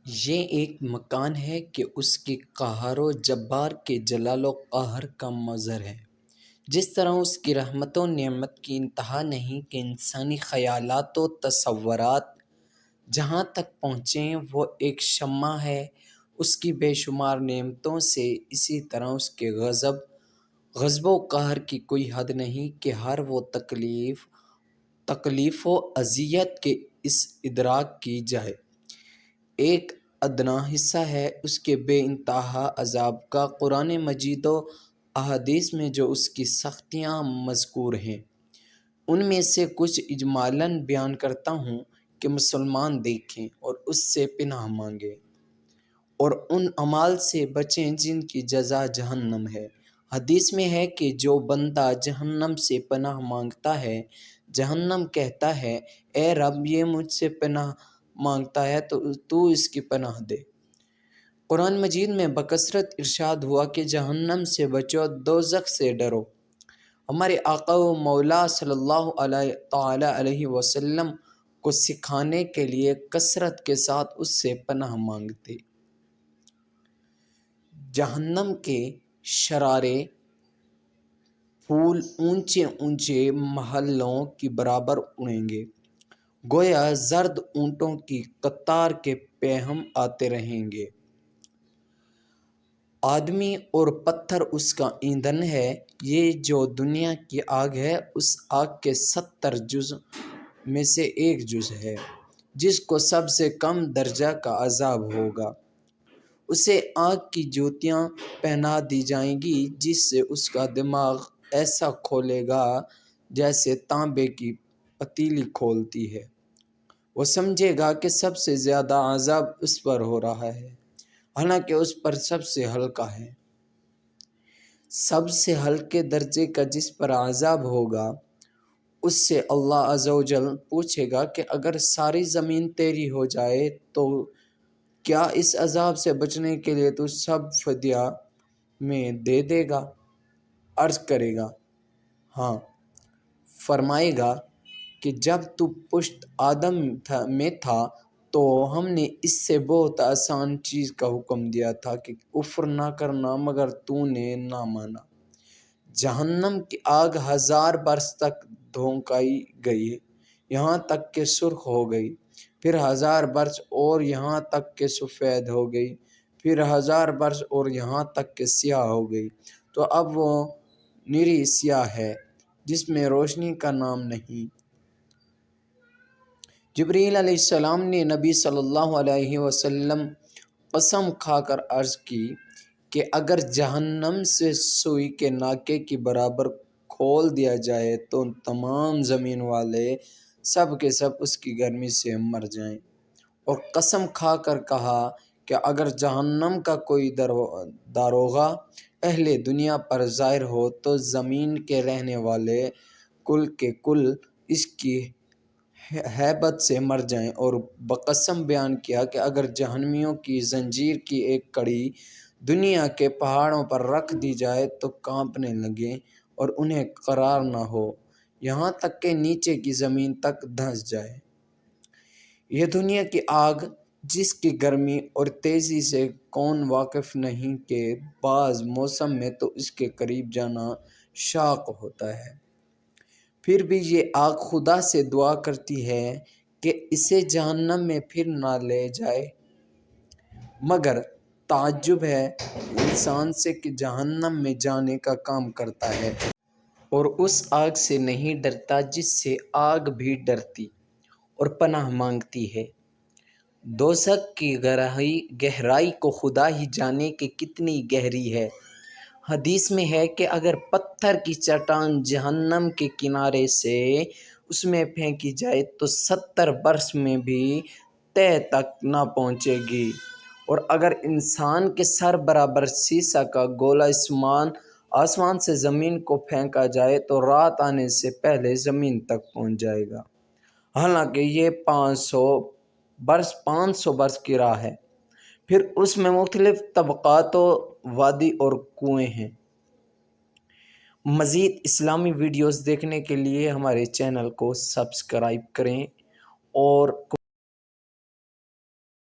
یہ ایک مکان ہے کہ اس کے قہار و جبار کے جلال و قہر کا مظہر ہے۔ جس طرح اس کی رحمت و نعمت کی انتہا نہیں کہ انسانی خیالات و تصورات جہاں تک پہنچیں وہ ایک شمع ہے اس کی بے شمار نعمتوں سے، اسی طرح اس کے غضب و قہر کی کوئی حد نہیں کہ ہر وہ تکلیف و اذیت کے اس ادراک کی جائے۔ ایک ادنا حصہ ہے اس کے بے انتہا عذاب کا قرآن مجید و احادیث میں جو اس کی سختیاں مذکور ہیں، ان میں سے کچھ اجمالاً بیان کرتا ہوں کہ مسلمان دیکھیں اور اس سے پناہ مانگیں اور ان اعمال سے بچیں جن کی جزا جہنم ہے۔ حدیث میں ہے کہ جو بندہ جہنم سے پناہ مانگتا ہے، جہنم کہتا ہے اے رب یہ مجھ سے پناہ مانگتا ہے تو اس کی پناہ دے۔ قرآن مجید میں بکثرت ارشاد ہوا کہ جہنم سے بچو، دوزخ سے ڈرو۔ ہمارے آقا و مولا صلی اللہ تعالی علیہ وسلم کو سکھانے کے لیے کثرت کے ساتھ اس سے پناہ مانگتے۔ جہنم کے شرارے پھول اونچے اونچے محلوں کی برابر اڑیں گے، گویا زرد اونٹوں کی قطار کے پیہم آتے رہیں گے۔ آدمی اور پتھر اس کا ایندھن ہے۔ یہ جو دنیا کی آگ ہے اس آگ کے 70 جز میں سے ایک جز ہے، جس کو سب سے کم درجہ کا عذاب ہوگا۔ اسے آگ کی جوتیاں پہنا دی جائیں گی جس سے اس کا دماغ ایسا کھولے گا جیسے تانبے کی پتیلی کھولتی ہے۔ وہ سمجھے گا کہ سب سے زیادہ عذاب اس پر ہو رہا ہے، حالانکہ اس پر سب سے ہلکا ہے۔ سب سے ہلکے درجے کا جس پر عذاب ہوگا اس سے اللہ عز و جل پوچھے گا کہ اگر ساری زمین تیری ہو جائے تو کیا اس عذاب سے بچنے کے لیے تو سب فدیہ میں دے دے گا؟ عرض کرے گا ہاں۔ فرمائے گا کہ جب تو پشت آدم میں تھا تو ہم نے اس سے بہت آسان چیز کا حکم دیا تھا کہ کفر نہ کرنا، مگر تو نے نہ مانا۔ جہنم کی آگ 1000 برس تک دھونکائی گئی، یہاں تک کہ سرخ ہو گئی، پھر 1000 برس اور یہاں تک کہ سفید ہو گئی، پھر 1000 برس اور یہاں تک کہ سیاہ ہو گئی، تو اب وہ نری سیاہ ہے جس میں روشنی کا نام نہیں۔ جبرائیل علیہ السلام نے نبی صلی اللہ علیہ وسلم قسم کھا کر عرض کی کہ اگر جہنم سے سوئی کے ناکے کی برابر کھول دیا جائے تو تمام زمین والے سب کے سب اس کی گرمی سے مر جائیں، اور قسم کھا کر کہا کہ اگر جہنم کا کوئی داروغہ اہل دنیا پر ظاہر ہو تو زمین کے رہنے والے کل کے کل اس کی ہیبت سے مر جائیں، اور بقسم بیان کیا کہ اگر جہنمیوں کی زنجیر کی ایک کڑی دنیا کے پہاڑوں پر رکھ دی جائے تو کانپنے لگیں اور انہیں قرار نہ ہو، یہاں تک کہ نیچے کی زمین تک دھنس جائے۔ یہ دنیا کی آگ جس کی گرمی اور تیزی سے کون واقف نہیں کہ بعض موسم میں تو اس کے قریب جانا شاق ہوتا ہے، پھر بھی یہ آگ خدا سے دعا کرتی ہے کہ اسے جہنم میں پھر نہ لے جائے، مگر تعجب ہے انسان سے کہ جہنم میں جانے کا کام کرتا ہے اور اس آگ سے نہیں ڈرتا جس سے آگ بھی ڈرتی اور پناہ مانگتی ہے۔ دوزخ کی گہرائی کو خدا ہی جانے کہ کتنی گہری ہے۔ حدیث میں ہے کہ اگر پتھر کی چٹان جہنم کے کنارے سے اس میں پھینکی جائے تو 70 برس میں بھی تہ تک نہ پہنچے گی، اور اگر انسان کے سر برابر سیسہ کا گولا آسمان سے زمین کو پھینکا جائے تو رات آنے سے پہلے زمین تک پہنچ جائے گا، حالانکہ یہ 500 برس کی راہ ہے۔ پھر اس میں مختلف طبقات و وادی اور کنویں ہیں۔ مزید اسلامی ویڈیوز دیکھنے کے لیے ہمارے چینل کو سبسکرائب کریں اور